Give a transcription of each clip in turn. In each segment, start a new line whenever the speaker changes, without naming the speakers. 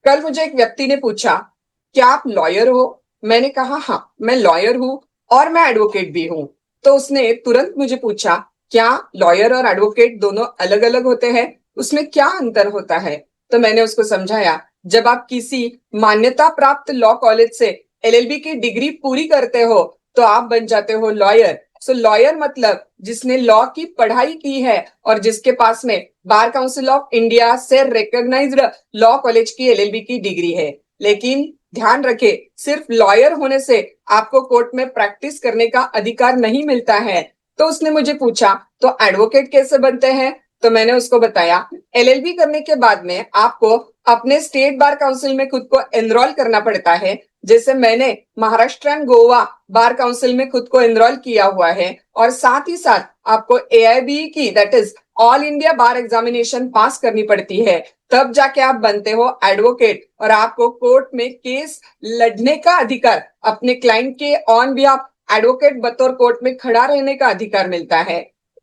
कल मुझे एक व्यक्ति ने पूछा, क्या आप लॉयर हो? मैंने कहा हाँ, मैं लॉयर हूँ और मैं एडवोकेट भी हूँ। तो उसने तुरंत मुझे पूछा, क्या लॉयर और एडवोकेट दोनों अलग अलग होते हैं? उसमें क्या अंतर होता है? तो मैंने उसको समझाया, जब आप किसी मान्यता प्राप्त लॉ कॉलेज से एलएलबी की डिग्री पूरी करते हो तो आप बन जाते हो लॉयर। सो लॉयर मतलब जिसने लॉ की पढ़ाई की है और जिसके पास में बार काउंसिल ऑफ इंडिया से रिकॉग्नाइज्ड लॉ कॉलेज की एलएलबी की डिग्री है। लेकिन ध्यान रखे, सिर्फ लॉयर होने से आपको कोर्ट में प्रैक्टिस करने का अधिकार नहीं मिलता है। तो उसने मुझे पूछा, तो एडवोकेट कैसे बनते हैं? तो मैंने उसको बताया, एलएलबी करने के बाद में आपको अपने स्टेट बार काउंसिल में खुद को एनरोल करना पड़ता है। जैसे मैंने Maharashtra and Goa bar council में खुद को एनरोल किया हुआ है और साथ ही साथ आपको एआईबी की that is all India bar examination पास करनी पड़ती है। तब जाके आप बनते हो एडवोकेट और आपको कोर्ट में केस लड़ने का अधिकार, अपने क्लाइंट के ऑन बिहाफ एडवोकेट बतौर कोर्ट में खड़ा रहने का अधिकार मिलता है।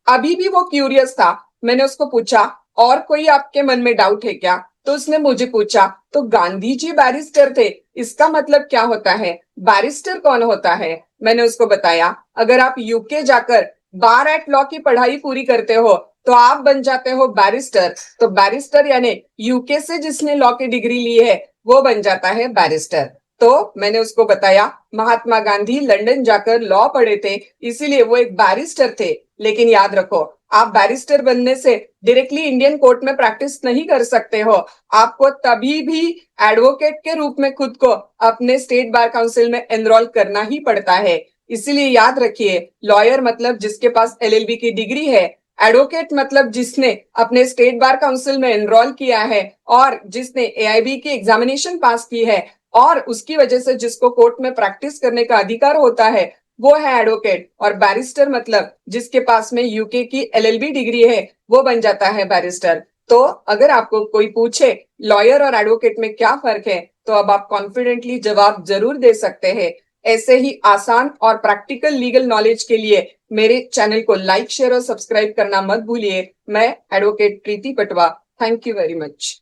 अभी भी वो क्यूरियस था। मैंने उसको पूछा, और कोई आपके मन में डाउट है क्या? तो उसने मुझे पूछा, तो गांधी जी बैरिस्टर थे, इसका मतलब क्या होता है? बैरिस्टर कौन होता है? मैंने उसको बताया, अगर आप यूके जाकर बार एट लॉ की पढ़ाई पूरी करते हो तो आप बन जाते हो बैरिस्टर। तो बैरिस्टर यानी यूके से जिसने लॉ की डिग्री ली है वो बन जाता है बैरिस्टर। तो मैंने उसको बताया, महात्मा गांधी लंदन जाकर लॉ पढ़े थे, इसीलिए वो एक बैरिस्टर थे। लेकिन याद रखो, आप बैरिस्टर बनने से डायरेक्टली इंडियन कोर्ट में प्रैक्टिस नहीं कर सकते हो। आपको तभी भी एडवोकेट के रूप में खुद को अपने स्टेट बार काउंसिल में एनरोल करना ही पड़ता है। इसीलिए याद रखिए, लॉयर मतलब जिसके पास एलएलबी की डिग्री है, एडवोकेट मतलब जिसने अपने स्टेट बार काउंसिल में एनरोल किया है और जिसने एआईबी की एग्जामिनेशन पास की है और उसकी वजह से जिसको कोर्ट में प्रैक्टिस करने का अधिकार होता है, वो है एडवोकेट। और बैरिस्टर मतलब जिसके पास में यूके की एलएलबी डिग्री है, वो बन जाता है बैरिस्टर। तो अगर आपको कोई पूछे लॉयर और एडवोकेट में क्या फर्क है, तो अब आप कॉन्फिडेंटली जवाब जरूर दे सकते हैं। ऐसे ही आसान और प्रैक्टिकल लीगल नॉलेज के लिए मेरे चैनल को लाइक, शेयर और सब्सक्राइब करना मत भूलिए। मैं advocate Preeti Patwa. Thank you very much.